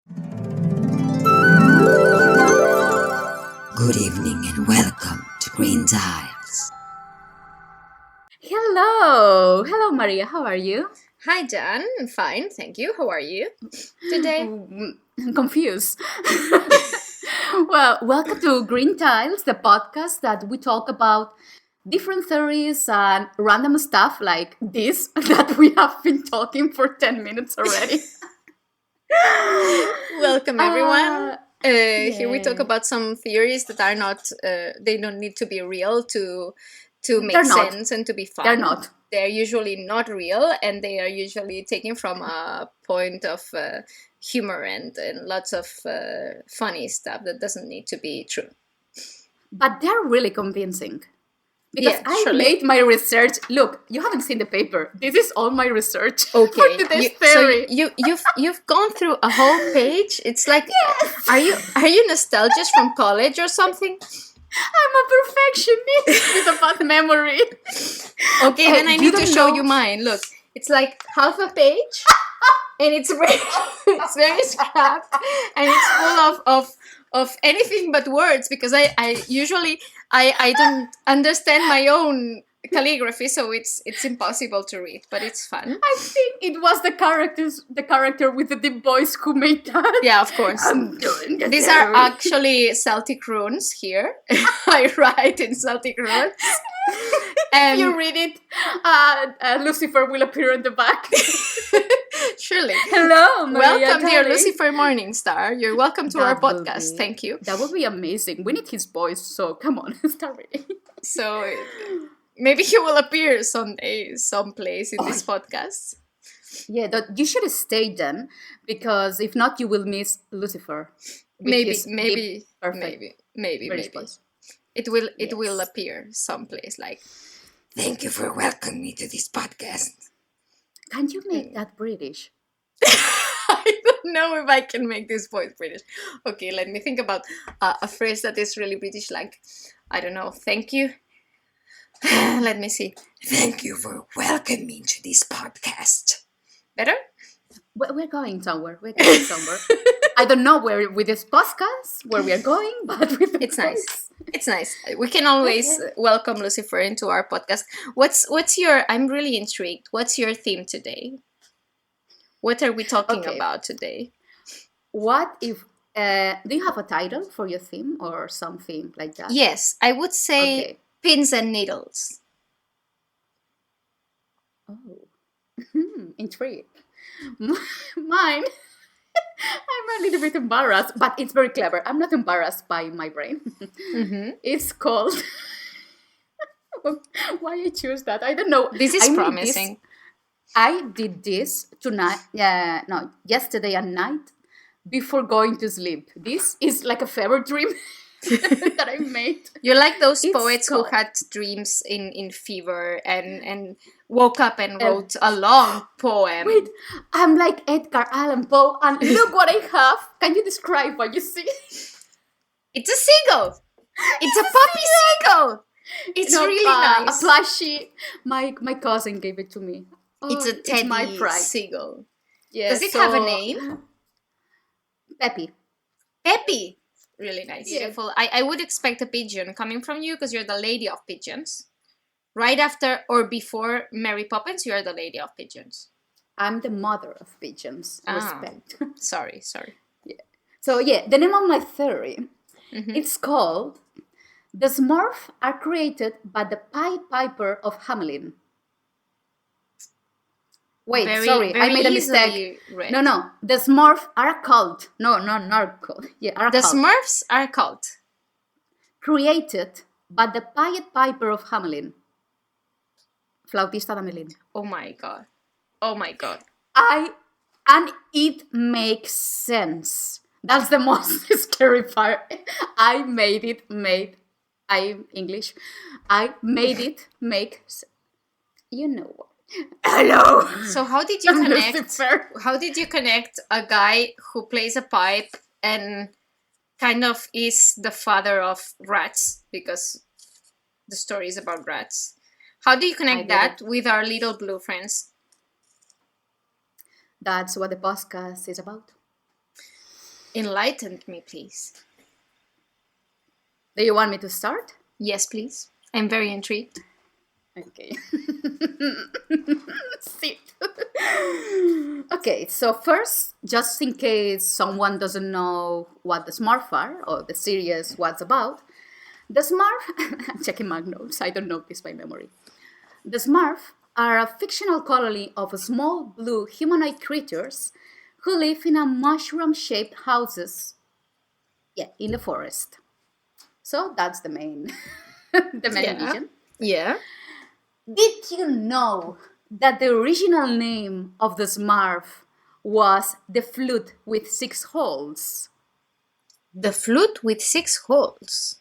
Good evening and welcome to GreenTiles. Hello, Maria. How are you? Hi, Jan. I'm fine, thank you. How are you today? I'm confused. Well, welcome to GreenTiles, the podcast that we talk about different theories and random stuff like this that we have been talking for 10 minutes already. Welcome, everyone. Here we talk Yay. about some theories that are not, they don't need to be real to make They're not. sense and to be fun. They're not. They're usually not real, and they are usually taken from a point of humor and lots of funny stuff that doesn't need to be true. But they're really convincing. Because Yeah, I surely. made my research. Look, you haven't seen the paper. This is all my research. Okay, For today's theory. you've gone through a whole page. It's like, are you nostalgic from college or something? I'm a perfectionist with a bad memory. Okay, then I you need to don't show know- you mine. Look, it's like half a page, and it's very scrapped, and it's full of anything but words because I usually I don't understand my own calligraphy, so it's impossible to read, but it's fun. I think it was the character with the deep voice who made that. Yeah, of course. I'm doing the These are theory. actually Celtic runes here. I write in Celtic runes. If you read it, Lucifer will appear in the back. Surely. Hello, Maria, Welcome, dear darling. Lucifer Morningstar. You're welcome to our That will podcast. be- Thank you. That would be amazing. We need his voice, so come on, start reading. So maybe he will appear someday, someplace in this podcast. Yeah, you should stay then, because if not, you will miss Lucifer. with Maybe, his deep, maybe, perfect maybe. British voice. It will Yes. appear someplace. Like, Thank you for welcoming me to this podcast. Can you make that British? I don't know if I can make this voice British. Okay, let me think about a phrase that is really British. Like, I don't know. Thank you. Let me see. Thank you for welcoming me to this podcast. Better? We're going somewhere. We're going somewhere. I don't know where with this podcast where we are going, but with the It's nice. voice. It's nice. We can always welcome Lucifer into our podcast. What's your? I'm really intrigued. What's your theme today? What are we talking Okay. about today? What if? Do you have a title for your theme or something like that? Yes, I would say Okay. pins and needles. Oh, intrigued. Mine. I'm a little bit embarrassed, but it's very clever. I'm not embarrassed by my brain. Mm-hmm. It's called. Why I choose that? I don't know. This is I made promising. I did this tonight. No, yesterday at night before going to sleep. This is like a fever dream that I made. You're like those It's poets who called- had dreams in fever and woke up and wrote a long poem. Wait, I'm like Edgar Allan Poe, and look what I have. Can you describe what you see? It's a seagull. It's a puppy seagull. It's No, really nice. A plushie. My cousin gave it to me. It's a teddy my pride. seagull. Yeah, Does it have a name? Peppy. Peppy. Really nice. Yeah. Beautiful. I would expect a pigeon coming from you because you're the lady of pigeons. Right after or before Mary Poppins, you are the lady of pigeons. I'm the mother of pigeons. Ah. Respect. Sorry. So yeah, the name of my theory, Mhm. it's called "The Smurfs are created by the Pied Piper of Hamelin." Wait, sorry, I made a mistake. easily read. No, the Smurfs are a cult. No, not a cult. Yeah, are a The cult. Smurfs are a cult. Created by the Pied Piper of Hamelin. Flautista de Hamelin. Oh my god. Oh my god. And it makes sense. That's the most scary part. I'm English. I made it make you know what. Hello. So how did you I'm connect? Lucifer. How did you connect a guy who plays a pipe and kind of is the father of rats because the story is about rats? How do you I connect get that with our little blue friends? That's what the podcast is about. Enlighten me, please. Do you want me to start? Yes, please. I'm very intrigued. Okay. Sit. Okay, so first, just in case someone doesn't know what the Smurfs are or the series was about, the Smurf, I'm checking my notes, I don't know this by memory. The Smurfs are a fictional colony of small blue humanoid creatures who live in a mushroom-shaped houses, in the forest. So that's the main, the main vision. Yeah. Did you know that the original name of the Smurf was the flute with 6 holes? The flute with 6 holes.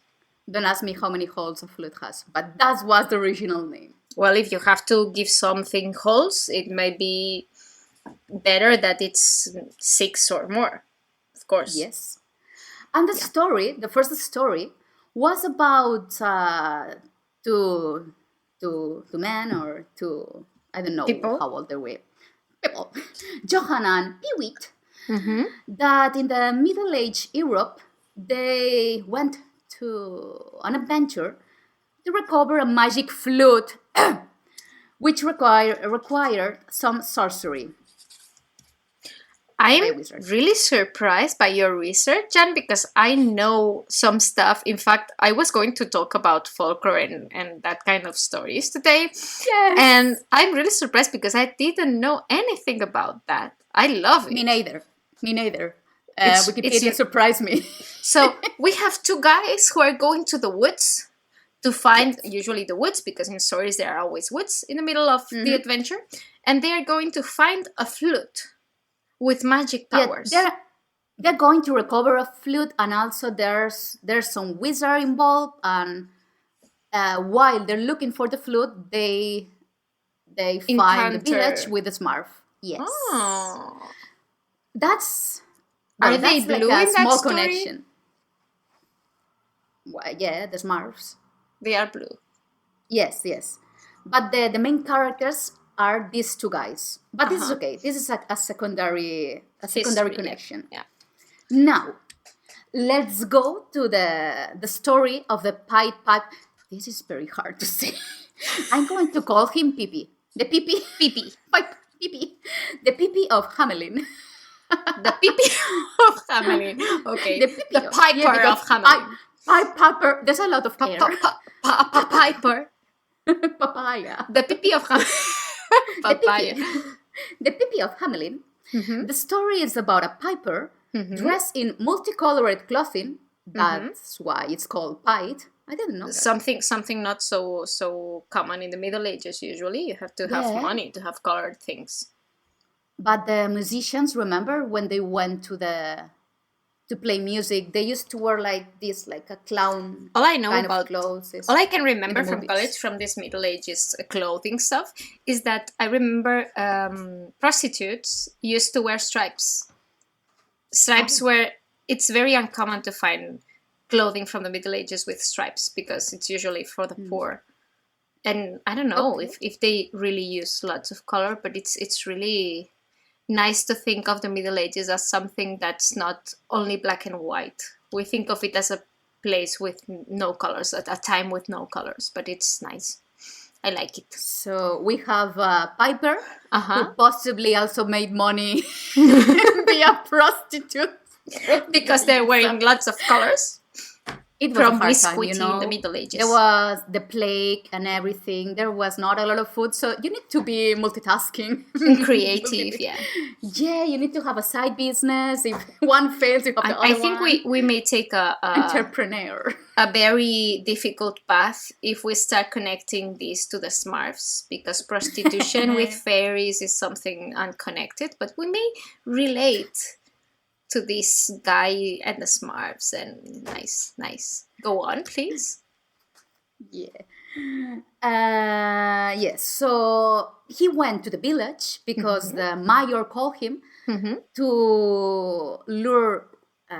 Don't ask me how many holes a flute has, but that was the original name. Well, if you have to give something holes, it might be better that it's 6 or more, of course. Yes. And the story, the first story, was about two men or two, I don't know People? how old they were. People. Johann and Peewit, Mm-hmm. that in the Middle Age Europe, they went to an adventure to recover a magic flute, which required some sorcery. I'm Wizard. really surprised by your research, Jan, because I know some stuff. In fact, I was going to talk about folklore and that kind of stories today. Yes. And I'm really surprised because I didn't know anything about that. I love it. Me neither. It's- Wikipedia it's- surprised me. So we have 2 guys who are going to the woods to find, usually the woods, because in stories there are always woods in the middle of the adventure. And they are going to find a flute with magic powers. They're going to recover a flute, and also there's some wizard involved. And while they're looking for the flute, they find the Encounter. village with the Smurf. Yes, Oh. that's Are they that's blue like a in that small story? connection. Well, yeah, the Smurfs. They are blue. Yes. But the main characters are these 2 guys. But this is okay. This is a secondary History, connection. Yeah. Now, let's go to the story of the Pied Piper. This is very hard to say. I'm going to call him Pipi. The Pipi. Pipi. Pipi. The Pipi of Hamelin. The Pipi of Hamelin. Okay. The Pipi The Piper because of Hamelin. Pied Piper. There's a lot of hair. Piper. Papaya. The Pipi of Hamelin. Papaya. The Pipi of Hamelin. Mm-hmm. The story is about a piper dressed in multicolored clothing. That's why it's called pied. I didn't know that. Something not so common in the Middle Ages. Usually, you have to have Yeah. money to have colored things. But the musicians, remember when they went to play music, they used to wear like this, like a clown All I know kind about of clothes. all I can remember in the from movies. college, from this Middle Ages clothing stuff, is that I remember prostitutes used to wear stripes. Stripes were, it's very uncommon to find clothing from the Middle Ages with stripes because it's usually for the poor. And I don't know if they really use lots of color, but it's really nice to think of the Middle Ages as something that's not only black and white. We think of it as a place with no colors, at a time with no colors, but it's nice. I like it. So we have Piper, Uh-huh. who possibly also made money via prostitute. Because they're wearing lots of colors. It was a hard time, Promiscuity you know. in the Middle Ages. There was the plague and everything. There was not a lot of food, so you need to be multitasking. And creative, yeah. Yeah, you need to have a side business. If one fails, you have the other I think one. we may take a Entrepreneur. very difficult path if we start connecting these to the Smurfs, because prostitution with fairies is something unconnected, but we may relate to this guy and the Smurfs, and nice. Go on, please. Yeah. Yes. So he went to the village because the mayor called him to lure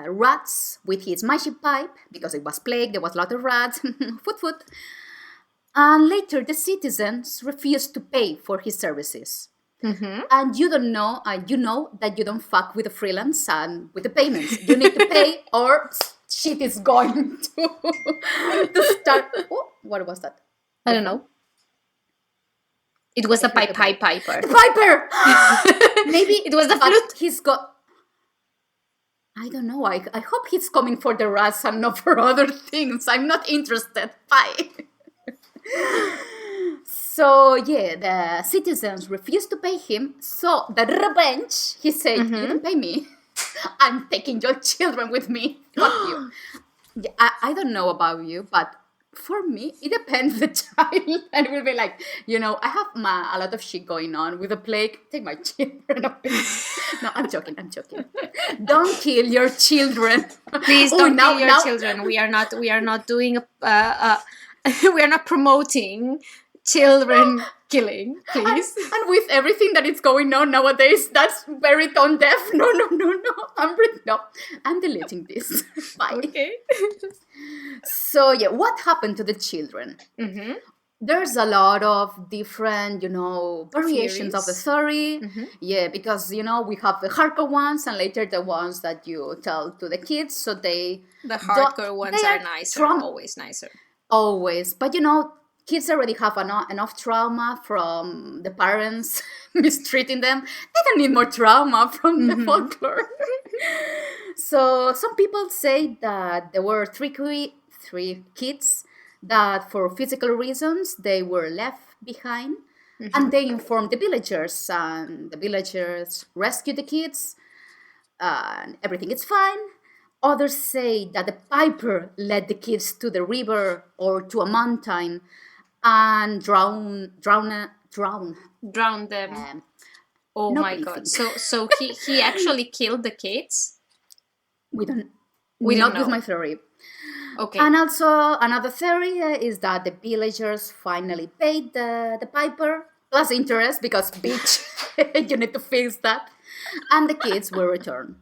rats with his magic pipe, because it was plague, there was a lot of rats. Foot. And later the citizens refused to pay for his services. And you don't know, you know that you don't fuck with the freelance and with the payments. You need to pay or shit is going to start. Oh, what was that? I don't know. It was the Pied Piper. The Piper! Maybe it was the flute. He's got... I don't know. I hope he's coming for the rats and not for other things. I'm not interested. Bye. So, yeah, the citizens refused to pay him. So, the revenge, he said, you don't pay me. I'm taking your children with me. Fuck you. Yeah, I don't know about you, but for me, it depends the child. And it will be like, I have a lot of shit going on with the plague. Take my children away. No, I'm joking. Don't kill your children. Please don't kill your children. We are not doing we are not promoting children killing, please. And with everything that is going on nowadays, that's very tone deaf. No. I'm deleting this. Bye. Okay. So, yeah, what happened to the children? There's a lot of different, variations of the story. Yeah, because, we have the hardcore ones and later the ones that you tell to the kids. So the hardcore ones are nicer, always nicer. Always. But, kids already have enough trauma from the parents mistreating them. They don't need more trauma from the folklore. So some people say that there were three kids that for physical reasons they were left behind. And they informed the villagers, and the villagers rescued the kids and everything is fine. Others say that the piper led the kids to the river or to a mountain and drown them. Oh my god! So he actually killed the kids. We don't know. With my theory. Okay. And also another theory is that the villagers finally paid the piper plus interest because bitch, you need to fix that, and the kids were returned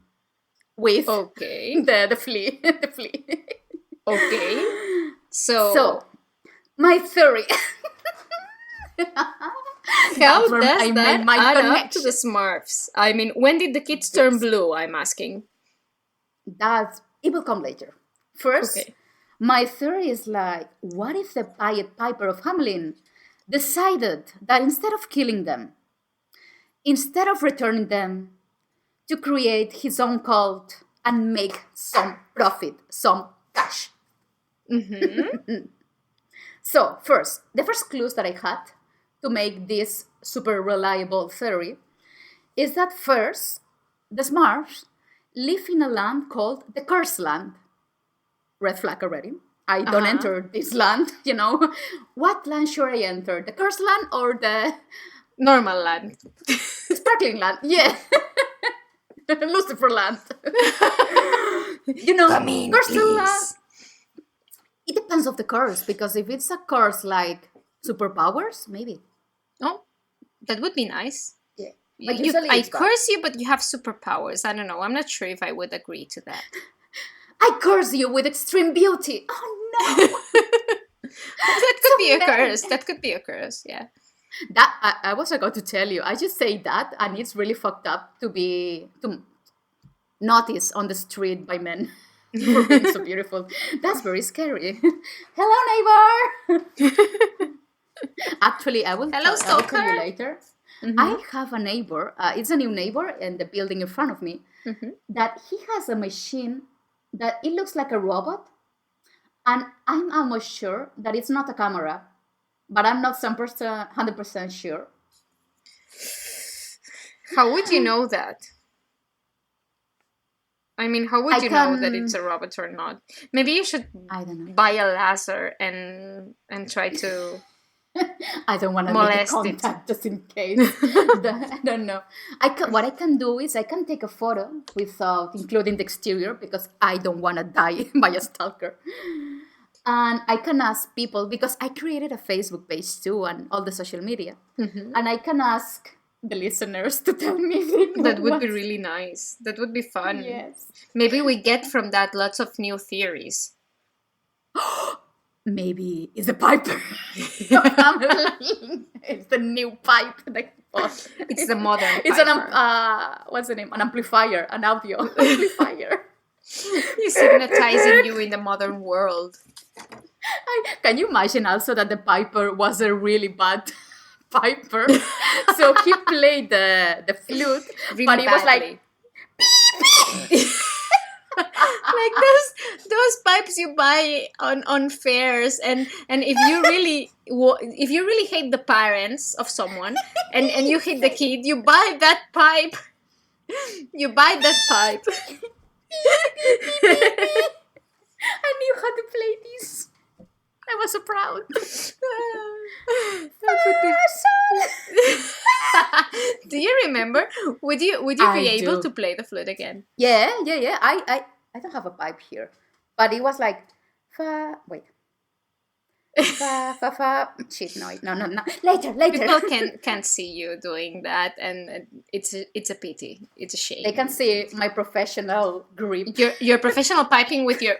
with the flea. Okay. So my theory. How does that add up to the Smurfs? I mean, when did the kids turn blue? I'm asking. It will come later. First, my theory is like, what if the Pied Piper of Hamelin decided that instead of killing them, instead of returning them, to create his own cult and make some profit, some cash. So, the first clues that I had to make this super reliable theory is that first, the Smurfs live in a land called the Cursed Land. Red flag already. I don't enter this land, What land should I enter? The Cursed Land or the... normal land? Sparkling land, yeah. Lucifer land. Cursed land. It depends of the curse, because if it's a curse like superpowers, maybe. Oh, that would be nice. Yeah. But I curse you, but you have superpowers. I don't know. I'm not sure if I would agree to that. I curse you with extreme beauty. Oh no! That could be a curse. That could be a curse. Yeah. That I was about to tell you. I just say that, and it's really fucked up to notice on the street by men for being so beautiful. That's very scary. Hello, neighbor. Actually, I will tell you later. I have a neighbor. It's a new neighbor in the building in front of me. That he has a machine that it looks like a robot, and I'm almost sure that it's not a camera, but I'm not 100% sure. How would you know that? I mean, how would you know that it's a robot or not? Maybe you should buy a laser and try to I don't want to make contact just in case. I don't know. What I can do is I can take a photo without including the exterior because I don't want to die by a stalker. And I can ask people, because I created a Facebook page too and all the social media. And I can ask the listeners to tell me. That would be really nice. That would be fun. Yes. Maybe we get from that lots of new theories. maybe it's the Piper of Hamelin. It's the new pipe that he bought. It's the modern It's Piper. what's the name? An amplifier, an audio amplifier. He's hypnotizing you in the modern world. Can you imagine also that the Piper was a really bad Piper? So he played the flute, Really but he was like, badly. Like those pipes you buy on fairs, and if you really hate the parents of someone and you hate the kid, you buy that pipe. You buy that pipe. I knew how to play this. I was so proud. That would be... Do you remember? Would you I be able do. to play the flute again? Yeah. I don't have a pipe here, but it was like fa. Wait. Fa. Shit, no. Later. People can't see you doing that, and it's a pity. It's a shame. They can see my professional grip. Your professional piping with your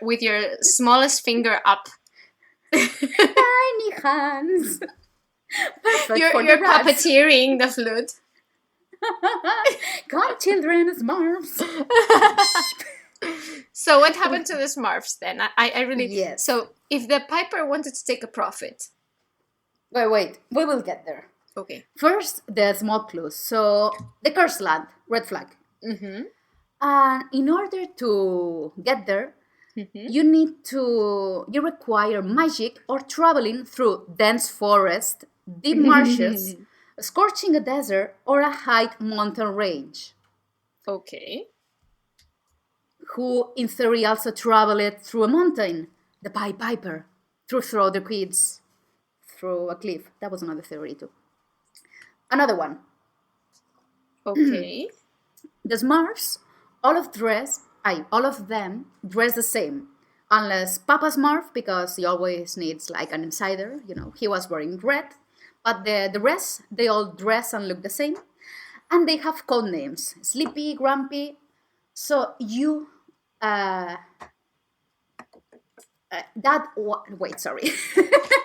smallest finger up. Tiny hands. Perfect You're for the rats. puppeteering the flute. Come, children, Smurfs. So what happened to the Smurfs then? I really... Yes. So if the Piper wanted to take a profit... Wait. We will get there. Okay. First, the small clues. So, the cursed land, red flag. Mm-hmm. And in order to get there, you require magic or traveling through dense forest, deep marshes, scorching a desert, or a high mountain range. Okay. Who, in theory, also traveled through a mountain, the Pied Piper, throw the kids through a cliff. That was another theory too. Another one. Okay. The Smurfs, all of them dress the same. Unless Papa Smurf, because he always needs like an insider, he was wearing red. But the rest, they all dress and look the same. And they have code names, Sleepy, Grumpy. So you, wait, sorry.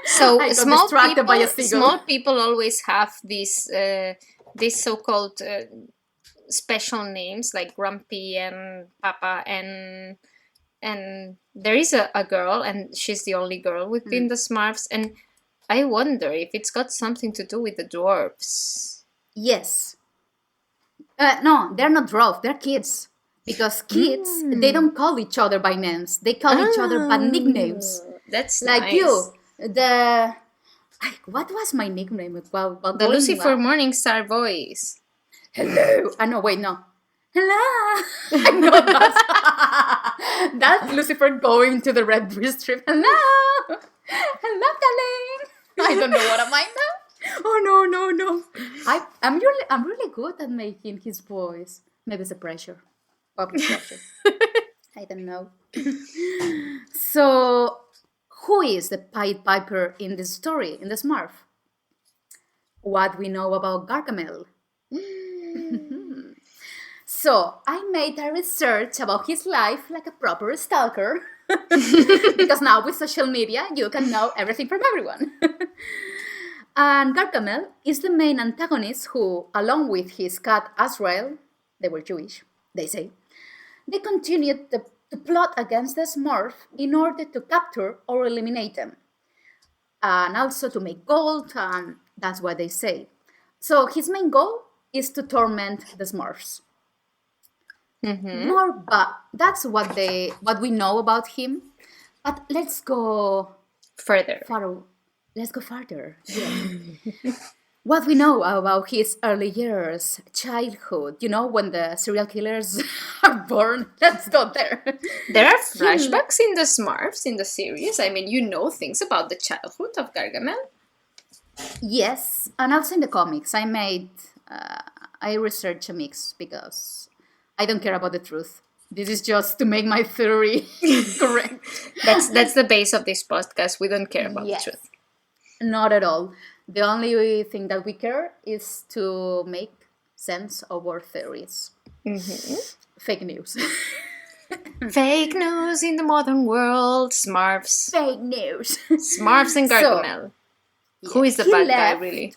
So I got distracted by a seagull. small people always have these so-called special names like Grumpy and Papa, and there is a girl, and she's the only girl within the Smurfs, and I wonder if it's got something to do with the dwarves. Yes. No, they're not dwarves, they're kids. Because kids, they don't call each other by names. They call each other by nicknames. That's Like nice. you, what was my nickname? While The going Lucifer well? Morningstar voice. Hello. No, wait, no. Hello. I know that's Lucifer going to the Red District. Hello. Hello, darling. I don't know what am I now. Oh no. I'm really good at making his voice. Maybe it's the pressure. Public pressure. I don't know. So, who is the Pied Piper in this story, in the Smurf? What we know about Gargamel. So, I made a research about his life like a proper stalker. Because now with social media, you can know everything from everyone. And Gargamel is the main antagonist who, along with his cat Azrael, they were Jewish, they say, they continued to plot against the Smurf in order to capture or eliminate them. And also to make gold, and that's what they say. So his main goal is to torment the Smurfs. But that's what we know about him. But let's go Further. Let's go further. Yeah. What we know about his early years, childhood, when the serial killers are born. Let's go there. There are flashbacks in the Smurfs in the series. I mean, you know things about the childhood of Gargamel. Yes, and also in the comics. I researched a mix because I don't care about the truth. This is just to make my theory correct. That's the base of this podcast. We don't care about Yes. the truth. Not at all. The only thing that we care is to make sense of our theories. Fake news. Fake news in the modern world. Smurfs. Fake news. Smurfs and Gargamel. Who is the He bad guy, left- really?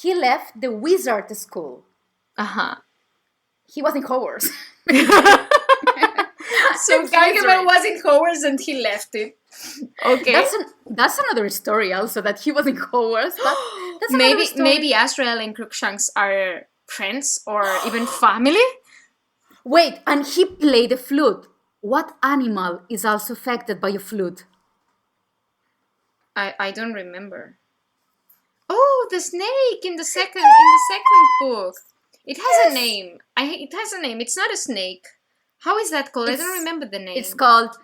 He left the wizard school. Uh-huh. He was in Hogwarts. So Gargamel was in Hogwarts and he left it. Okay. That's another story also, that he was in Hogwarts. But that's another maybe story. maybe Azrael and Crookshanks are friends or even family. Wait, and he played the flute. What animal is also affected by a flute? I don't remember. Oh, the snake in the second book. It has a name. It has a name. It's not a snake. How is that called? I don't remember the name. It's called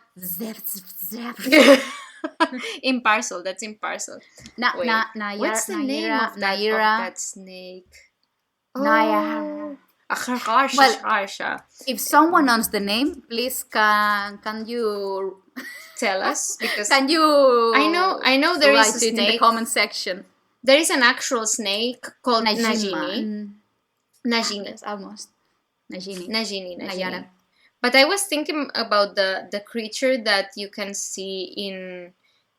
Imparcel. That's Imparcel. Wait, what's the name of that snake? Naira. Well, If someone knows the name, please can you tell us, because can you I know there is write a it in the snake. comment section. There is an actual snake called Najima. Najini. Najini. Yes, almost. Najini. Najini. Nayara. But I was thinking about the creature that you can see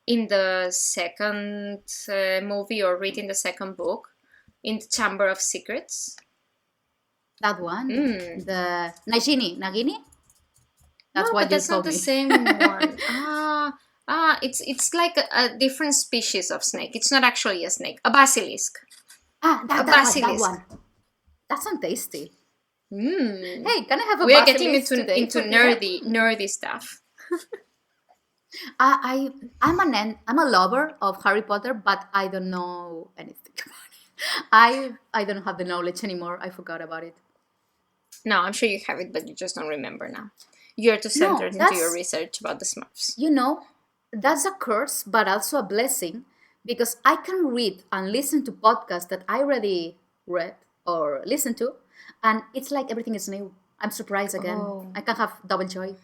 in the second movie, or read in the second book, in the Chamber of Secrets. That one. Mm. The Nagini. That's No, what but you that's not told the me. same one. It's like a different species of snake. It's not actually a snake. A basilisk. That basilisk. one. That sounds tasty. Mm. Hey, can I have a We are basilisk getting today into for dinner? nerdy stuff. I'm a lover of Harry Potter, but I don't know anything about it. I don't have the knowledge anymore. I forgot about it. No, I'm sure you have it, but you just don't remember now. You're too centered into your research about the Smurfs. You know, that's a curse, but also a blessing, because I can read and listen to podcasts that I already read or listened to, and it's like everything is new. I'm surprised again. Oh. I can have double joy.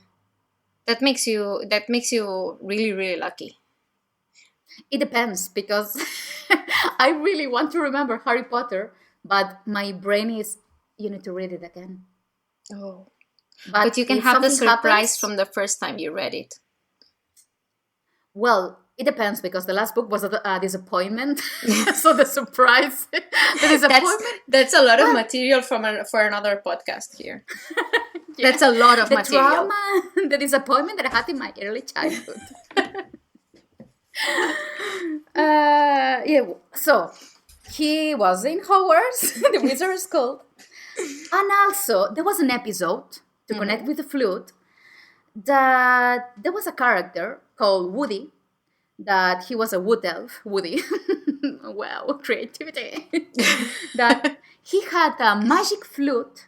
That makes you really, really lucky. It depends, because I really want to remember Harry Potter, but my brain is, you need to read it again. Oh. But you can if have the something surprise happens- from the first time you read it. Well, it depends, because the last book was a disappointment. So the surprise, the disappointment. That's a lot of material for another podcast here. Yeah. That's a lot of The material. trauma, the disappointment that I had in my early childhood. So he was in Hogwarts, the wizard school, and also there was an episode to connect with the flute that there was a character called Woody, that he was a wood elf, Woody. Wow, creativity. That he had a magic flute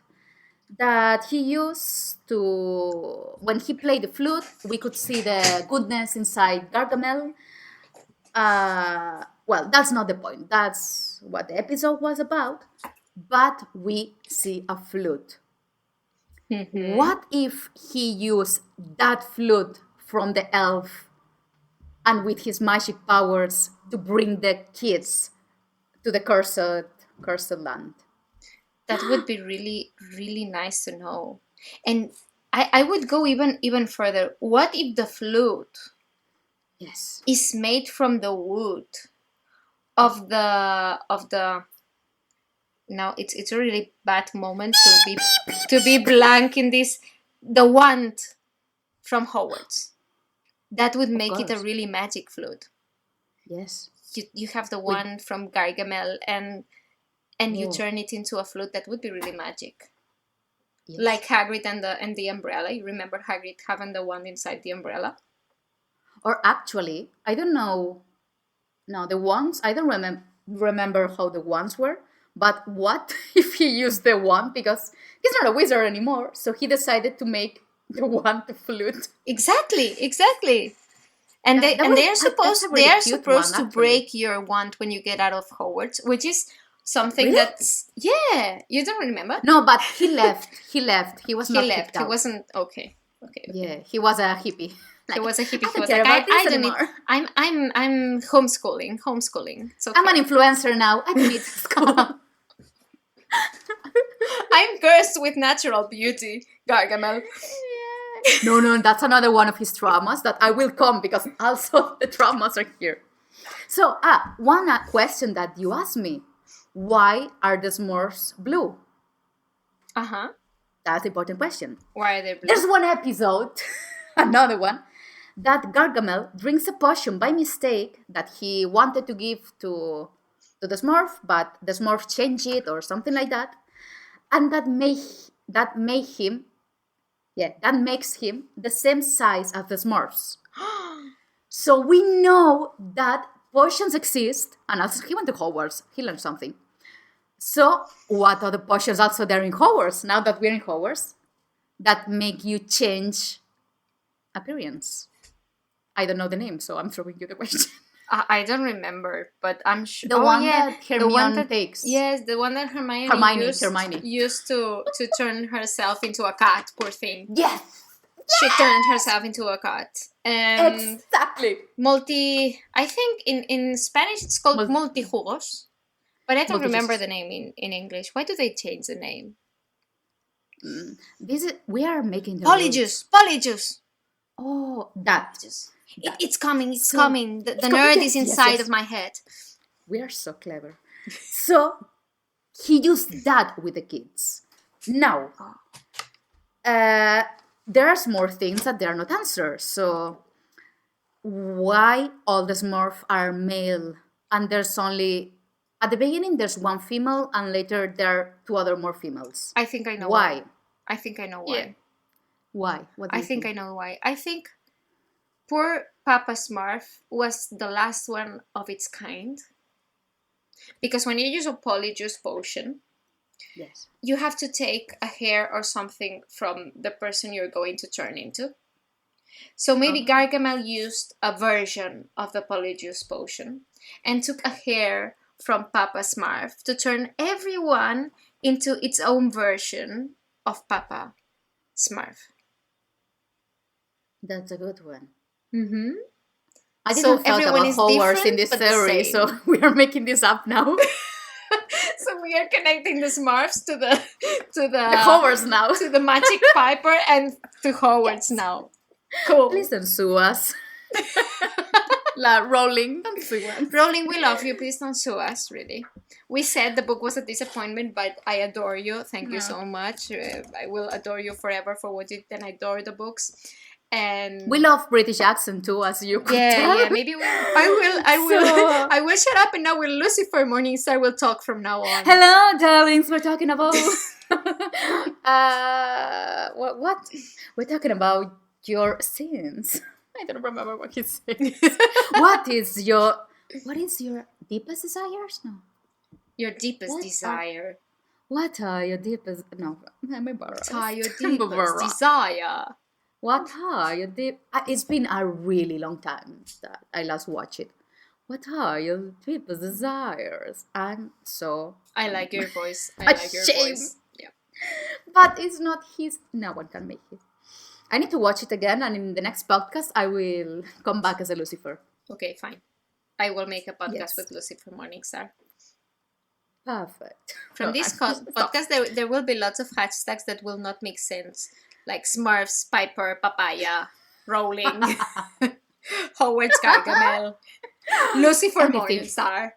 that he used to, when he played the flute, we could see the goodness inside Gargamel. Well, that's not the point. That's what the episode was about. But we see a flute. Mhm. What if he used that flute from the elf and with his magic powers to bring the kids to the cursed land? That would be really, really nice to know. And I would go even further. What if the flute Yes. is made from the wood of the now it's a really bad moment to be blank in this, the wand from Hogwarts. That would make it a course. really magic flute. Yes. You have the one from Gargamel and you Oh. turn it into a flute. That would be really magic. Yes. Like Hagrid and the umbrella. You remember Hagrid having the wand inside the umbrella? Or actually, I don't know. No, the wands, I don't remember how the wands were. But what if he used the wand? Because he's not a wizard anymore. So he decided to make the wand the flute. Exactly. That- And they that and was- they are that's a supposed really they are cute supposed one, to actually. break your wand when you get out of Hogwarts, which is something Really? that's you don't remember? No, but he left. He left. He was He not left. kicked He out. wasn't okay. Yeah, he was a hippie. He was a hippie. I He don't was care like, about this I don't need. anymore. I'm homeschooling. It's okay. I'm an influencer now. I don't need school. I'm cursed with natural beauty, Gargamel. No, that's another one of his traumas that I will come because also the traumas are here. So, one question that you asked me. Why are the Smurfs blue? Uh-huh. That's an important question. Why are they blue? There's one episode, another one, that Gargamel drinks a potion by mistake that he wanted to give to the Smurf, but the Smurf changed it or something like that. And that makes him the same size as the Smurfs. So we know that potions exist, and also he went to Hogwarts. He learned something. So what are the potions also there in Hogwarts? Now that we're in Hogwarts, that make you change appearance. I don't know the name, so I'm throwing you the question. I don't remember, but I'm sure The one that Hermione takes. Yes, the one that Hermione used to turn herself into a cat. Poor thing. Yes. She turned herself into a cat. Exactly. I think in Spanish it's called multijugos, but I don't remember the name in English. Why do they change the name? We are making the Polyjuice. Oh, that. It's coming. It's coming. The nerd is inside of my head. We are so clever. So he used that with the kids. Now, there are more things that they are not answered. So why all the Smurfs are male and there's only at the beginning there's one female and later there are two other more females? I think I know why. I think I know why. Yeah. Why? What do you think? I know why. I think poor Papa Smurf was the last one of its kind. Because when you use a polyjuice potion, yes, you have to take a hair or something from the person you're going to turn into. So maybe Gargamel used a version of the polyjuice potion and took a hair from Papa Smurf to turn everyone into its own version of Papa Smurf. That's a good one. Mm-hmm. I didn't thought about Hogwarts in this but theory, so we are making this up now. So we are connecting the Smurfs to the Hogwarts now, to the Magic Piper and to Hogwarts now. Cool. Please don't sue us. Rowling, don't sue us. Rowling, we love you. Please don't sue us. Really, we said the book was a disappointment, but I adore you. Thank you so much. I will adore you forever for what you did, and I adore the books. And we love British accent too, as you could tell. Yeah. Maybe I will shut up, and now with Lucifer Morningstar will talk from now on. Hello, darlings. We're talking about what? We're talking about your sins. I don't remember what he says. What is your deepest desires? No. Your deepest desire. What are your deepest? No, I'm embarrassed. What are your deepest desire? What are your deep? It's been a really long time that I last watched it. What are your deepest desires? And so I like your voice. I like your voice. Yeah, but it's not his. No one can make it. I need to watch it again, and in the next podcast, I will come back as a Lucifer. Okay, fine. I will make a podcast with Lucifer Morningstar. Perfect. From this podcast, there will be lots of hashtags that will not make sense. Like Smurfs, Piper, Papaya, Rowling, Hogwarts Gargamel, Lucifer Morningstar.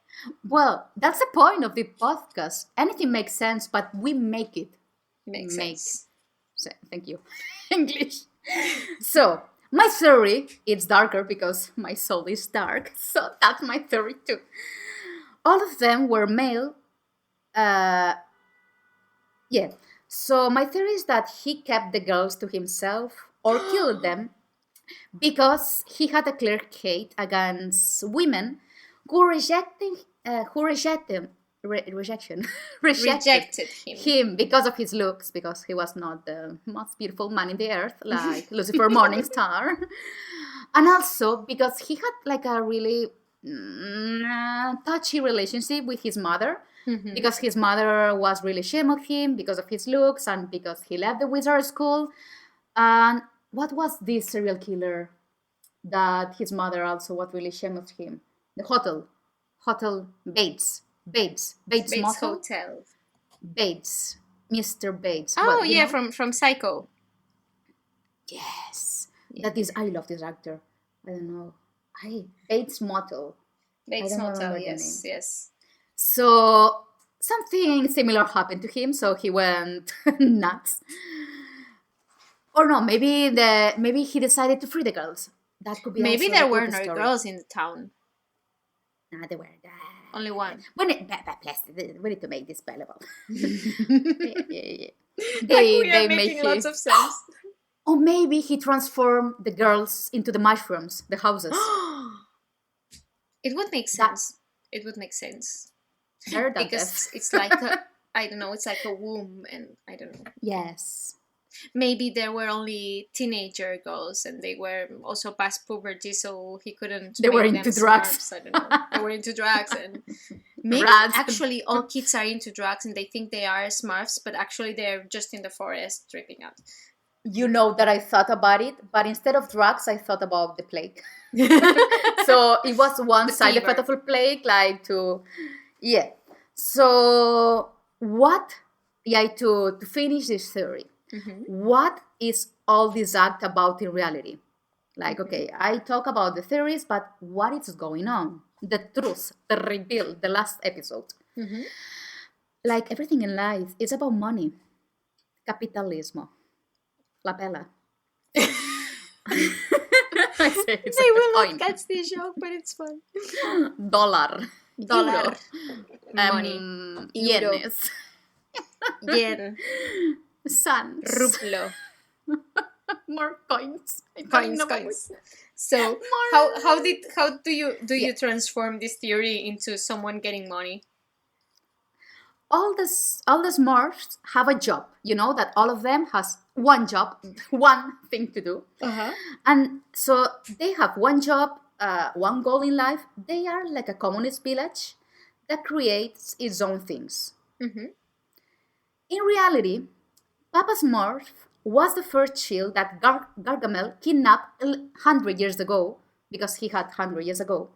Well, that's the point of the podcast. Anything makes sense, but we make it. Makes sense. Thank you. English. So, my theory, it's darker because my soul is dark. So, that's my theory too. All of them were male. Yeah. So my theory is that he kept the girls to himself or killed them because he had a clear hate against women who rejected him because of his looks, because he was not the most beautiful man in the earth like Lucifer Morningstar, and also because he had like a really touchy relationship with his mother. Mm-hmm. Because his mother was really ashamed of him because of his looks and because he left the wizard school. And what was this serial killer that his mother also was really ashamed of him? The hotel Bates Hotel. Bates, Mr. Bates. Oh, well, yeah, from Psycho. Yes. That is, I love this actor. I don't know. Bates Motel. Bates don't Motel, remember the yes, name. yes. So something similar happened to him, so he went nuts. Or no, maybe he decided to free the girls. That could be Maybe also there the were good no story. girls in the town. Nah, they were. Only one. We need to make this valuable. Yeah. Like we are making lots of sense. Or maybe he transformed the girls into the mushrooms, the houses. It would make sense. It would make sense. Better than Because death. it's like I don't know, it's like a womb, and I don't know. Yes. Maybe there were only teenager girls and they were also past puberty, so he couldn't They were make into them drugs. Smurfs, I don't know. They were into drugs, and maybe Rats. actually all kids are into drugs and they think they are Smurfs, but actually they're just in the forest tripping out. You know that I thought about it, but instead of drugs, I thought about the plague. So it was one The side fever. effect of a plague, yeah. So to finish this theory, what is all this act about in reality? Like, okay, I talk about the theories, but what is going on? The truth, the reveal, the last episode. Like everything in life, it's about money. Capitalismo. La bella. I say it's They like will a not coin. catch this joke, but it's fun. Dollar. Dollar. Euro. Money. Euro. Yenes. Yen. Suns. Rublo. More coins. Coins. So how do you transform this theory into someone getting money? All the Smurfs have a job. You know that all of them has one job, one thing to do. And so they have one job, one goal in life. They are like a communist village that creates its own things. In reality, Papa Smurf was the first child that Gargamel kidnapped 100 years ago, because he had 100 years ago.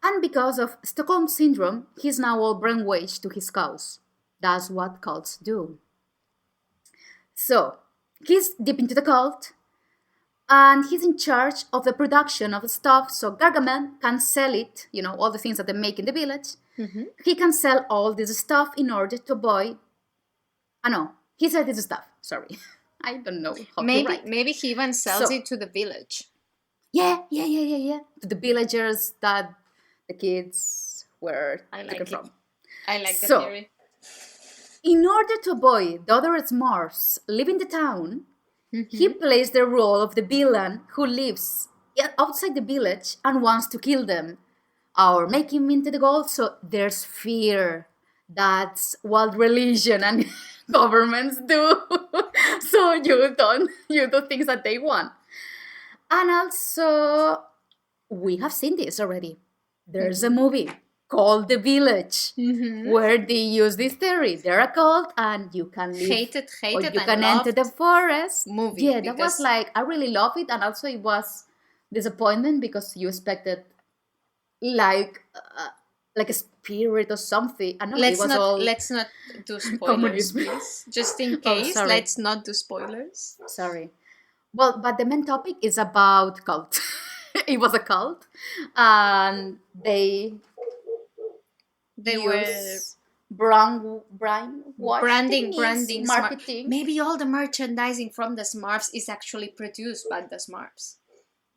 And because of Stockholm Syndrome, he's now all brainwashed to his cause. That's what cults do. So, he's deep into the cult, and he's in charge of the production of the stuff, so Gargamel can sell it, all the things that they make in the village. He can sell all this stuff in order to buy... he said this stuff, sorry. I don't know how to write. Maybe he even sells it to the village. Yeah. To the villagers that the kids were taken from. I like the theory. In order to avoid the other Smurfs leaving the town, he plays the role of the villain who lives outside the village and wants to kill them or make him into the goal. So there's fear. That's what religion and governments do. So you do things that they want. And also, we have seen this already. There's a movie called The Village, where they use this theory. They're a cult, and you can live, Hated, or you and can enter the forest. Movie. Yeah, that was I really love it, and also it was disappointment because you expected like a spirit or something. And no, let's not do spoilers, communism. please. Just in case, sorry. let's not do spoilers. Sorry. Well, but the main topic is about cult. It was a cult, and they were branding, marketing. Maybe all the merchandising from the Smurfs is actually produced by the Smurfs.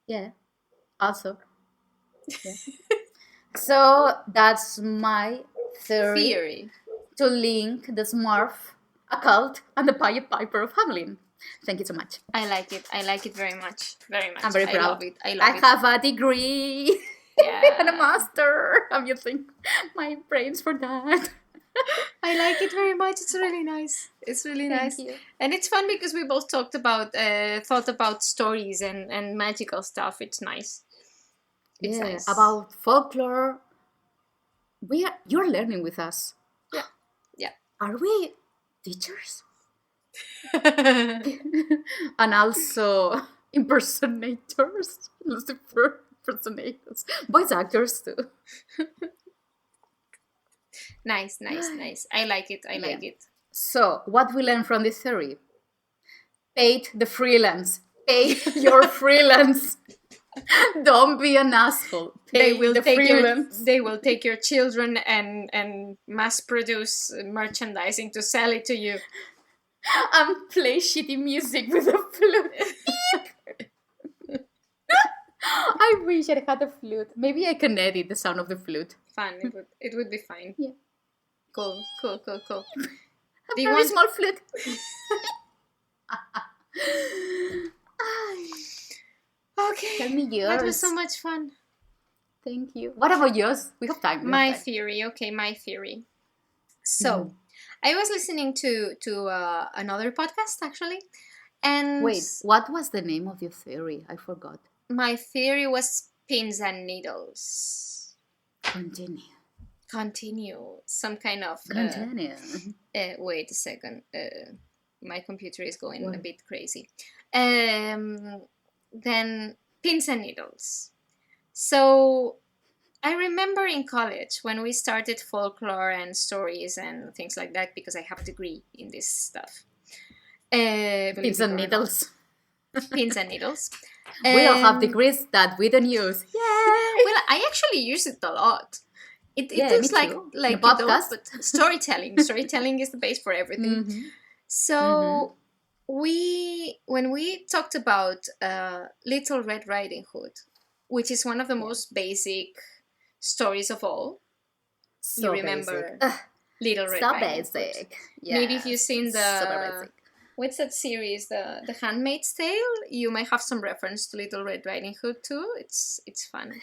Yeah, also. Yeah. So that's my theory to link the Smurf, a cult, and the Pied Piper of Hamelin. Thank you so much. I like it. I like it very much. Very much. I'm very proud. I love it. I love it. have a degree. Yeah. And a master. I'm using my brains for that. I like it very much. It's really nice. It's really nice. Thank you. And it's fun because we both thought about stories and magical stuff. It's nice. It's nice. About folklore. You're learning with us. Yeah. Are we teachers? And also impersonators. Lucifer impersonators. Voice actors too. Nice. I like it. I like it. So, what we learn from this theory? Paid the freelance Pay your freelance. Don't be an asshole. Pay the freelance. They will take your children and mass produce merchandising to sell it to you. And play shitty music with a flute. I wish I had a flute. Maybe I can edit the sound of the flute. Fun. It would be fine. Yeah. Cool. A Do you very want- small flute. Okay. Tell me yours. That was so much fun. Thank you. What about yours? We have time. My theory. Okay, my theory. So, I was listening to another podcast actually, and Wait, what was the name of your theory? I forgot. my theory was pins and needles. Continue. Some kind of. Continue. Wait a second. My computer is going What? a bit crazy. Then pins and needles. So I remember in college when we started folklore and stories and things like that, because I have a degree in this stuff. Pins Believe it and or not. needles. Pins and needles. We all have Um, degrees that we don't use. Well, I actually use it a lot. It Yeah, looks me like too. like In a you don't, podcast. but storytelling is the base for everything. Mhm. So when we talked about Little Red Riding Hood, which is one of the most basic stories of all, So remember basic. Ugh, Little Red so Riding Hood. basic. Maybe if you've seen Super basic. what's that series, the Handmaid's Tale, you might have some reference to Little Red Riding Hood too. It's fun.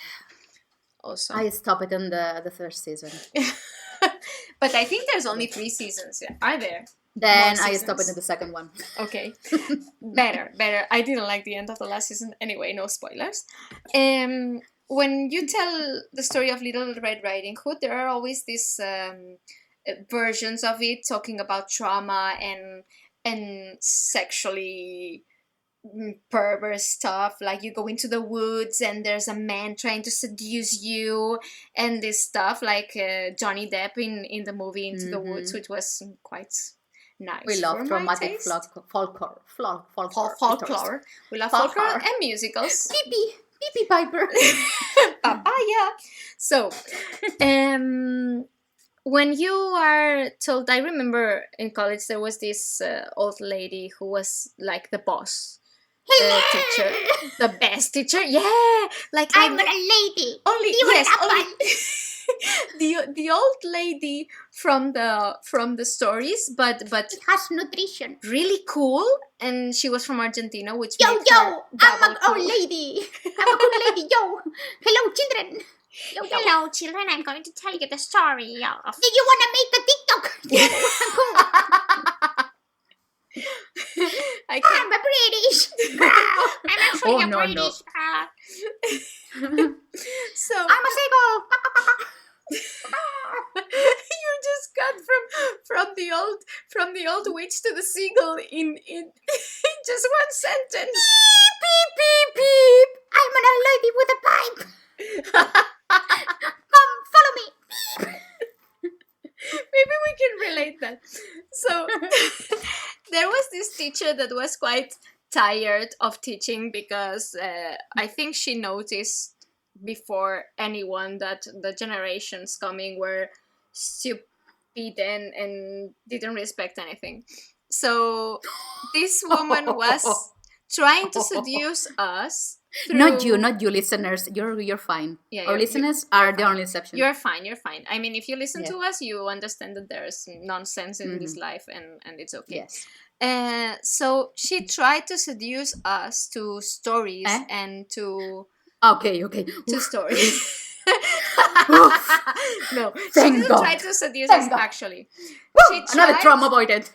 Also, I stopped it on the third season. but I think there's only 3 seasons. Are there? Then More I stopped it seasons. in the second one. Okay, better. I didn't like the end of the last season. Anyway, no spoilers. When you tell the story of Little Red Riding Hood, there are always these versions of it talking about trauma and sexually perverse stuff. Like you go into the woods and there's a man trying to seduce you, and this stuff like Johnny Depp in the movie Into the Woods, which was quite nice. We love for my dramatic taste. folklore. Folklore. We love Folklore. folklore and musicals. Pipi Piper. Papaya. So, when you are told, I remember in college there was this old lady who was like the boss teacher, the best teacher. Yeah, like I'm a lady. only You were yes, an only the old lady from the stories, but It has nutrition. really cool. And she was from Argentina, which Yo, made her yo, I'm double a old cool. lady. I'm a good lady. Yo, hello, children. Yo, yo. Hello, children. I'm going to tell you the story of. Do you want to make a TikTok? I can't. I'm a British. I'm actually Oh, a no, no. British. So I'm a seagull. you just got from the old witch to the seagull in just one sentence. Beep, beep, beep. I'm an old lady with a pipe. Come, follow me. Maybe we can relate that. So there was this teacher that was quite tired of teaching because I think she noticed before anyone that the generations coming were stupid and didn't respect anything. So this woman was trying to seduce us. Not you, listeners. You're fine. Yeah, Our you're- listeners are the only exception. You're fine. I mean, if you listen Yeah. to us, you understand that there's nonsense in this life, and it's okay. Yes. So she tried to seduce us to stories Eh? and to Okay. stories. No, she Thank didn't God. try to seduce Thank us God. actually. She Another tried- trauma avoided.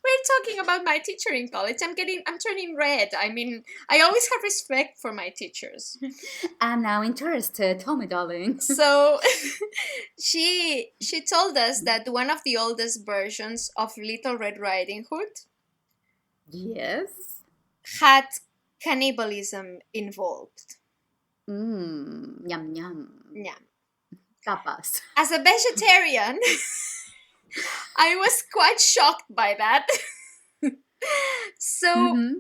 We're talking about my teacher in college. I'm turning red. I mean, I always have respect for my teachers. I'm now interested. Tell me, darling. So she told us that one of the oldest versions of Little Red Riding Hood Yes. had cannibalism involved. Yum yum. Yeah. Tapas. As a vegetarian, I was quite shocked by that. So Mhm.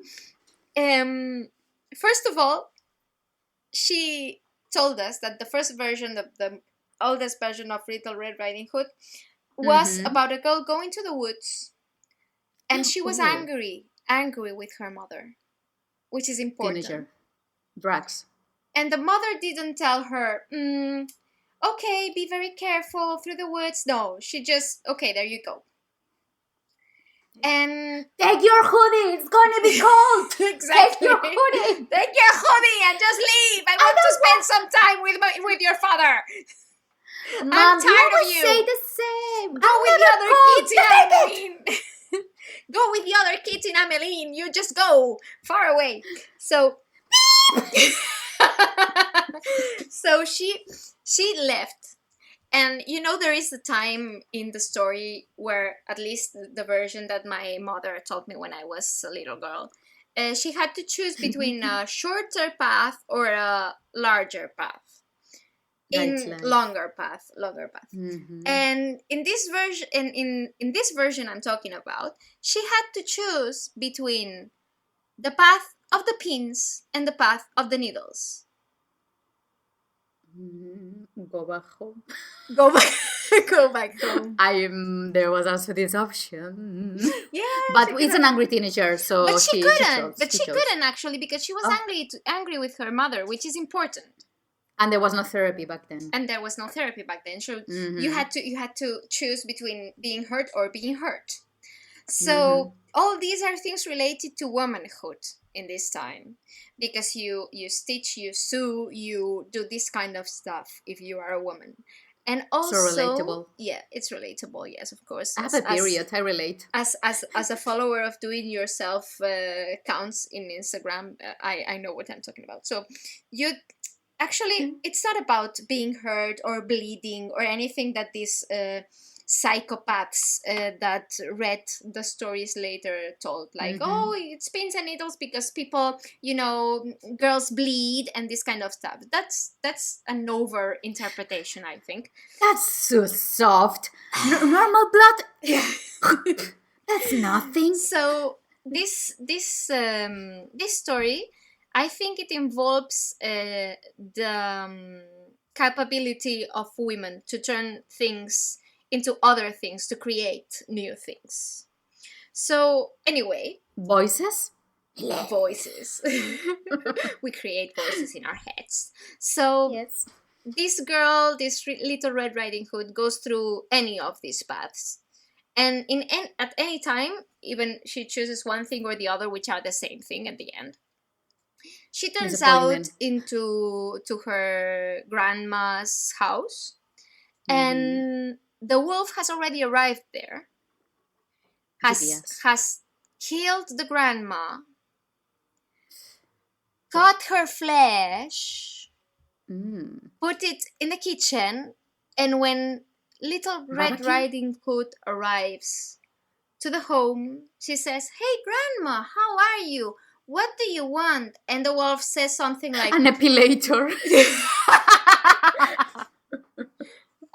First of all, she told us that the first version, the oldest version of Little Red Riding Hood, was about a girl going to the woods, and she was angry with her mother, which is important. Teenager. Drugs. And the mother didn't tell her, okay, be very careful through the woods. No, she just, okay, there you go. And take your hoodie, it's gonna be cold. Exactly. Take your hoodie. Take your hoodie and just leave. I want to spend some time with your father. Mom, I'm tired of you. Say the same. Go with the other kids in Hamelin. Go with the other kids in Hamelin. You just go far away. So, so she left. And there is a time in the story where, at least the version that my mother told me when I was a little girl, she had to choose between a shorter path or a larger path. Longer path. And in this version, in this version I'm talking about, she had to choose between the path of the pins and the path of the needles. Go back home. Go back home. There was also this option. Yeah, but it's an angry teenager, so but she couldn't. She chose. Couldn't actually, because she was angry with her mother, which is important. And there was no therapy back then. So you had to choose between being hurt or being hurt. So all these are things related to womanhood in this time, because you stitch, you sew, you do this kind of stuff if you are a woman. And also, so relatable. Yeah, it's relatable. Yes, of course. I have a period. I relate. As a follower of doing yourself accounts in Instagram, I know what I'm talking about. So you actually, it's not about being hurt or bleeding or anything that these psychopaths that read the stories later told, like, oh, it's pins and needles because people, girls bleed and this kind of stuff. That's an over interpretation, I think. That's so soft. Normal blood. That's nothing. So this story, I think it involves the capability of women to turn things into other things, to create new things. So anyway, voices. We create voices in our heads. So yes, this girl, this Little Red Riding Hood, goes through any of these paths, and at any time, even she chooses one thing or the other, which are the same thing at the end. She turns out into her grandma's house, and the wolf has already arrived there, has killed the grandma, cut her flesh, put it in the kitchen, and when Little Red Riding Hood arrives to the home, she says, "Hey grandma, how are you? What do you want?" And the wolf says something like, "An epilator."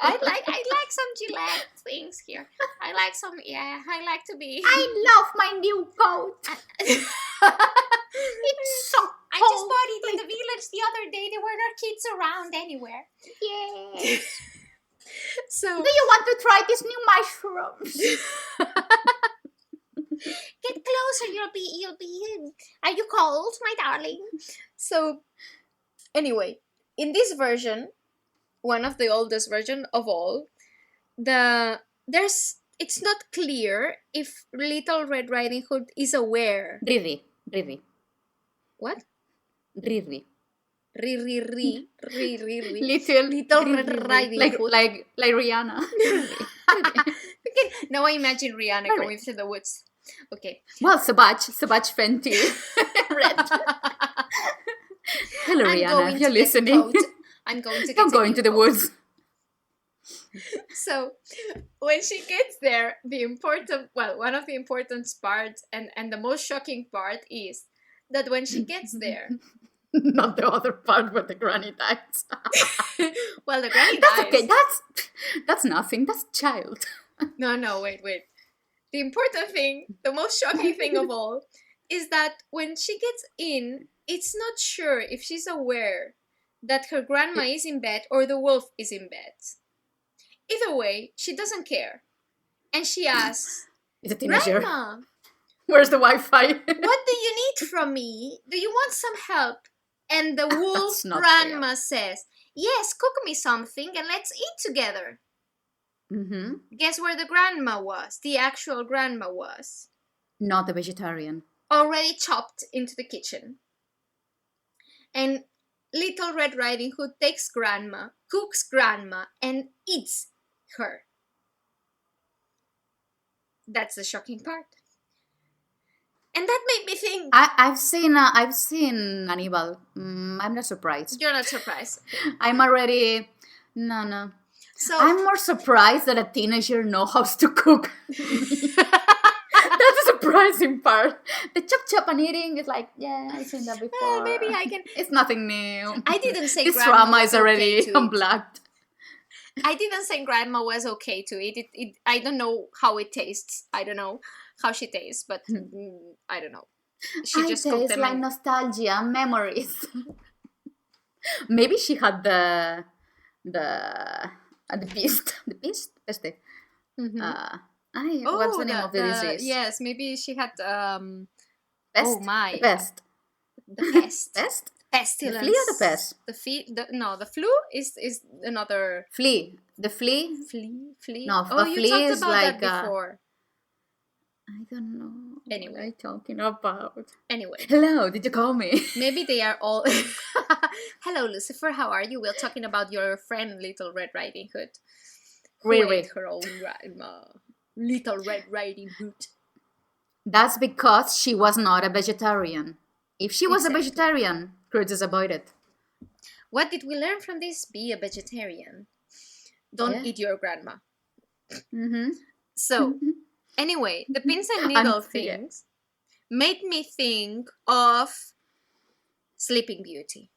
I like some Gillette things here. I like some, I like to be... I love my new coat. It's so cold. I just bought it in the village the other day. There were no kids around anywhere. Yes. So... Do you want to try these new mushrooms? Get closer, you'll be... Are you cold, my darling? So, anyway, in this version, one of the oldest version of all, it's not clear if Little Red Riding Hood is aware. Riri. What? Riri. Little Red Riding Hood. Like Rihanna. Now I imagine Rihanna going through the woods. Okay. Well, Savage Fenty. Red. Hello, Rihanna, if you're listening. I'm going to Don't go into the woods. So, when she gets there, one of the important parts and the most shocking part is that when she gets there... Not the other part where the granny dies. Well, the granny That's dies. okay, that's nothing, that's child. No, wait. The important thing, the most shocking thing of all, is that when she gets in, it's not sure if she's aware that her grandma is in bed or the wolf is in bed. Either way, she doesn't care. And she asks, It's a teenager. Grandma, Where's the Wi-Fi? what do you need from me? Do you want some help? And the wolf That's not grandma says, yes, cook me something and let's eat together. Mm-hmm. Guess where the grandma was? The actual grandma was Not a vegetarian. already chopped into the kitchen. And Little Red Riding Hood takes grandma, cooks grandma, and eats her. That's the shocking part. And that made me think. I've seen Hannibal. I'm not surprised. You're not surprised. I'm already no. So I'm more surprised that a teenager knows how to cook. That's the surprising part. The chop and eating is like, yeah, I've seen that before. well, maybe I can. It's nothing new. I didn't say This grandma trauma was is already okay to eat. unblocked. I didn't say grandma was okay to eat. It I don't know how it tastes. I don't know how she tastes, but I don't know. She just cooked It's them. like and- nostalgia, memories. Maybe she had the beast. The beast? Peste. Mhm. What's the name of the disease? Yes, maybe she had Pest? oh my. The pest. the pest. Pest? The Pestilence. flea or the pest? The flu is another Flea. The flea? flea. No, oh, a you flea talked is about like that before. I don't know. Anyway. What are you talking about? Anyway, Hello, did you call me? maybe they are all. Hello, Lucifer. How are you? We're talking about your friend Little Red Riding Hood. Who Riri. ate her own grandma. Little Red Riding Hood. That's because she was not a vegetarian. If she was Exactly. a vegetarian, Curtis avoided. What did we learn from this? Be a vegetarian. Don't Yeah. eat your grandma. Mm-hmm. So, anyway, the pins and And- needle yeah. things made me think of Sleeping Beauty.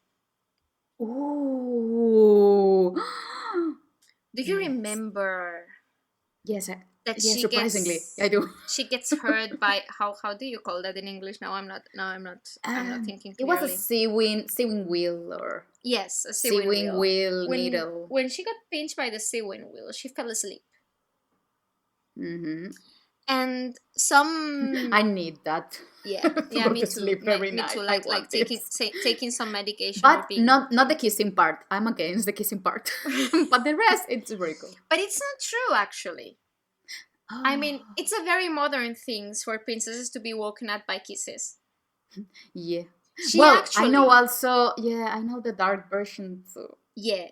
Ooh. Do you Yes. remember Yes, that yes, surprisingly, I do. she gets hurt by how do you call that in English? I'm not thinking It was clearly. a sewing wheel or Yes, a sewing sewing wheel. wheel When, needle. when she got pinched by the sewing wheel, she fell asleep. Mm-hmm. And some I need that. yeah go me to too sleep me, every me night. too I like want taking this. taking some medication or But being not the kissing part. I'm against the kissing part. But the rest, it's very cool. but it's not true actually. I mean, it's a very modern thing for princesses to be woken up by kisses. Yeah. She well, actually, I know also. Yeah, I know the dark version. So yeah,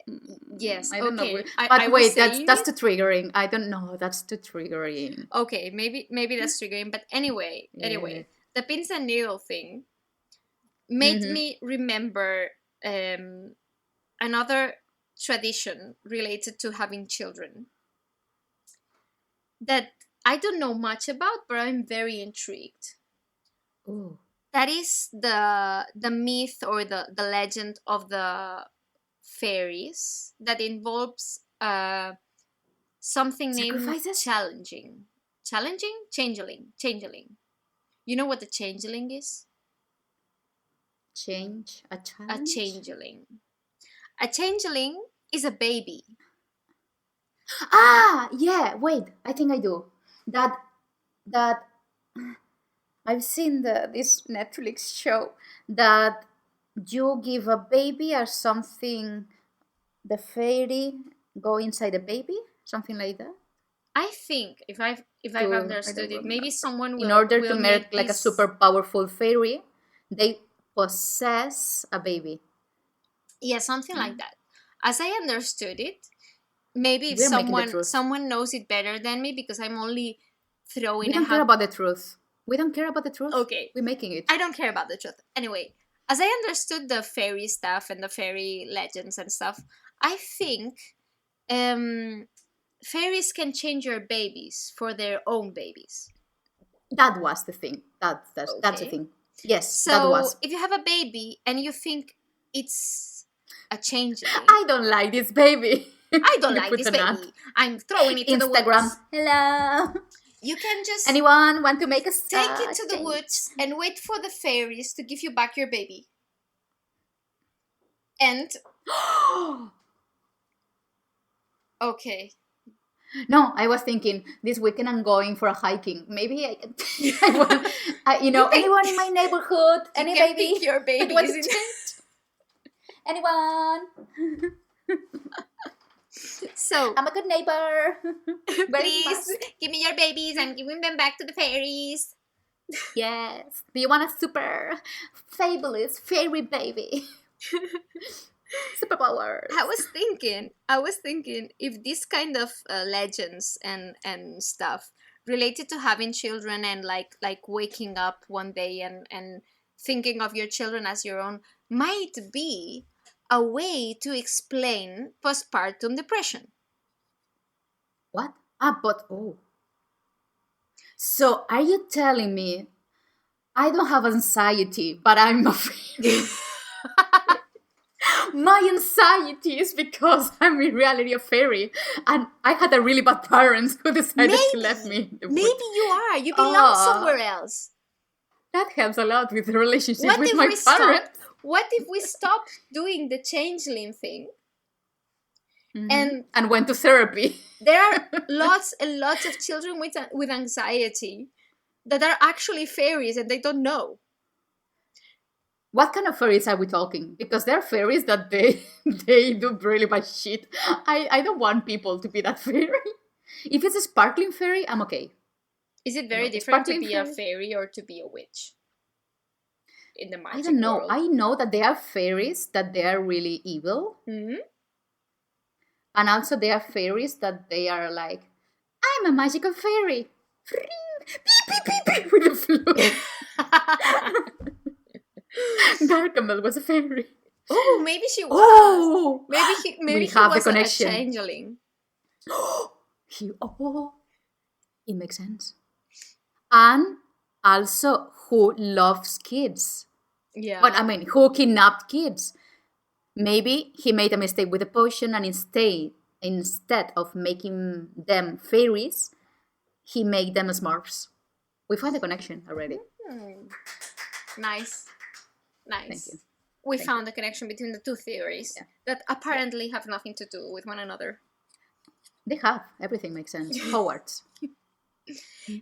yes, I don't okay. know. I But was wait, saying that's it. too triggering. I don't know. That's too triggering. Okay, maybe that's triggering, but anyway, Yeah. the pins and needle thing made Mhm. me remember another tradition related to having children that I don't know much about, but I'm very intrigued. Ooh. That is the myth or the legend of the fairies that involves something named Sacrifices? changeling. You know what the changeling is? Change a A challenge. changeling. A changeling is a baby. Ah, yeah. Wait, I think I do. That I've seen this Netflix show that you give a baby or something. The fairy go inside the baby, something like that. I think if I've I understood don't it, maybe remember. someone will In order will to make like a this- super powerful fairy, they possess a baby. Yeah, something like that. As I understood it, maybe if We're making the truth. someone knows it better than me because I'm only throwing We don't care about the truth. We don't care about the truth. Okay. We're making it. I don't care about the truth. Anyway, as I understood the fairy stuff and the fairy legends and stuff, I think fairies can change your babies for their own babies. That was the thing. That's the Okay. thing. Yes, So that was. if you have a baby and you think it's a changeling, I don't like this baby. I don't You like put this an ad. baby. I'm throwing it to the Instagram. woods. Hello. You can just Anyone want to make a take it to the change? woods and wait for the fairies to give you back your baby. And okay. No, I was thinking this weekend I'm going for a hiking. Maybe I can. Anyone in my neighborhood, any you can baby, pick your want babies to in change? Anyone? So I'm a good neighbor. Very please fast. give me your babies and give them back to the fairies. Yes. Do you want a super fabulous fairy baby? Superpowers. I was thinking if this kind of legends and stuff related to having children and like waking up one day and thinking of your children as your own might be a way to explain postpartum depression. What? So are you telling me I don't have anxiety, but I'm afraid? My anxiety is because I'm in reality a fairy, and I had a really bad parents who decided to let me. In the Maybe woods. you are. You belong Ah. somewhere else. That helps a lot with the relationship What with if my we stop? parents. What if we stop doing the changeling thing? And went to therapy. There are lots and lots of children with anxiety that are actually fairies and they don't know. What kind of fairies are we talking? Because there are fairies that they do really bad shit. I don't want people to be that fairy. If it's a sparkling fairy, I'm okay. Is it very No, different to sparkling be a fairy? fairy or to be a witch in the magic I don't know. world? I know that there are fairies that they are really evil. Mhm. And also there are fairies that they are like, I'm a magical fairy. Beep, beep, beep, beep, with the flute. Gargamel was a fairy. Oh, maybe she was. Oh! Maybe he have the was a connection. changeling. It makes sense. And also who loves kids. Yeah. But I mean, who kidnapped kids? Maybe he made a mistake with the potion and instead of making them fairies, he made them Smurfs. We find the connection already. Nice. Thank you. We Thank found a connection between the two theories that apparently have nothing to do with one another. They have. Everything makes sense. Hogwarts.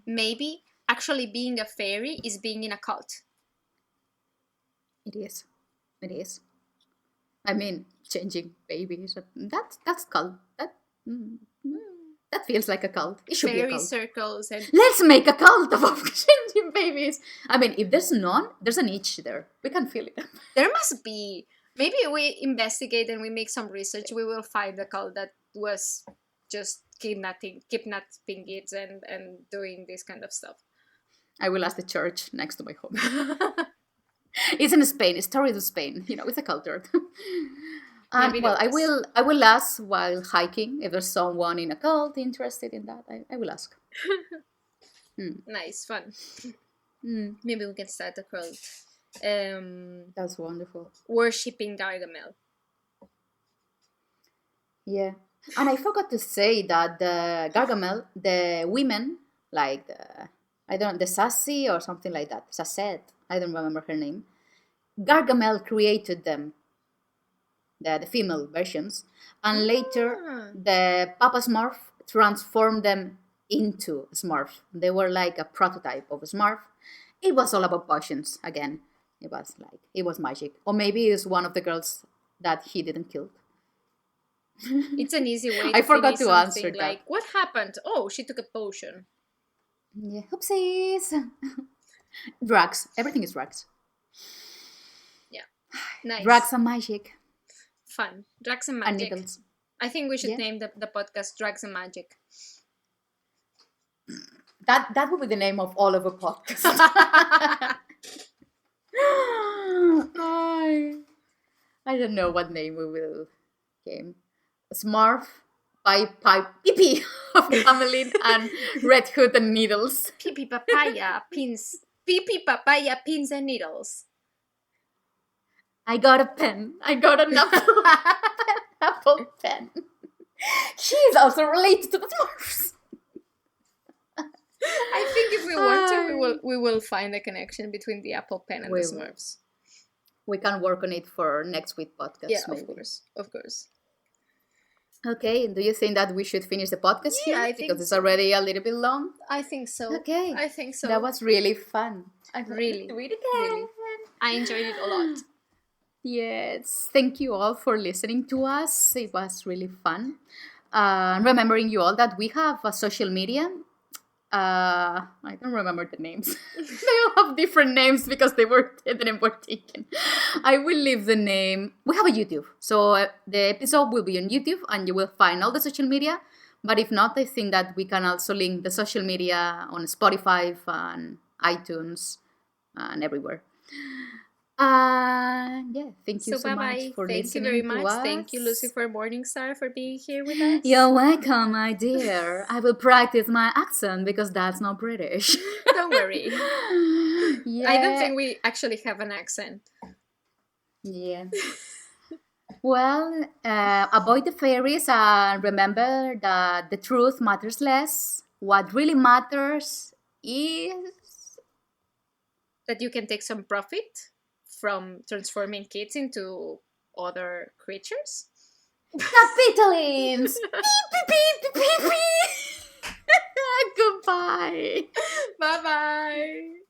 Maybe actually being a fairy is being in a cult. It is. It is. I mean, changing babies. That's cult. That feels like a cult. It should be a Fairy cult. circles and Let's make a cult of changing babies. I mean, if there's none, there's an itch there. We can feel it. there must be. Maybe we investigate and we make some research. We will find a cult that was just kidnapping kids and doing this kind of stuff. I will ask the church next to my home. It's in Spain. It's stories of Spain. It's a culture. And Maybe well, there I will ask while hiking if there's someone in a cult interested in that. I will ask. Nice, fun. Mm, Maybe we can start a cult. that's wonderful. Worshipping Gargamel. Yeah. And I forgot to say that the Gargamel, the women, like the Sassy or something like that, Sassette, I don't remember her name. Gargamel created them, the female versions, and later the Papa Smurf transformed them into Smurf. They were like a prototype of a Smurf. It was all about potions again. It was magic, or maybe it's one of the girls that he didn't kill. It's an easy way to I forgot finish to answer something that. like, what happened? Oh, she took a potion. Yeah, oopsies. Drugs. Everything is drugs. Nice. Drugs and magic Fun. Drugs and and magic. needles. I think we should Yeah. name the podcast Drugs and Magic. That would be the name of all of our podcasts. I don't know what name we will game. Smurf, Pipi of Hamelin, and Red Hood and Needles. Pipi papaya pins. Pipi papaya pins and needles. I got a pen. I got an apple pen. She's also related to the Smurfs. I think if we want to, we will find a connection between the Apple Pen and We the will. Smurfs. We can work on it for next week podcast. Yeah, maybe. of course. Okay, do you think that we should finish the podcast Yeah, here? I think Because it's so. already a little bit long. I think so. Okay. I think so. That was really fun. I Really, do it really. again. I enjoyed it a lot. Yes, thank you all for listening to us. It was really fun. Remembering you all that we have a social media. I don't remember the names. They all have different names because they didn't were taken. I will leave the name. We have a YouTube, so the episode will be on YouTube, and you will find all the social media. But if not, I think that we can also link the social media on Spotify and iTunes and everywhere. Yeah, thank you so much for Thank you listening very to much. us. Thank you, Lucifer Morningstar, for being here with us. You're welcome, my dear. I will practice my accent because that's not British. Don't worry. Yeah. I don't think we actually have an accent. Yeah. Well, avoid the fairies and remember that the truth matters less. What really matters is That you can take some profit from transforming kids into other creatures. capitalins. Beep, beep, beep, beep, beep. Goodbye. Bye-bye.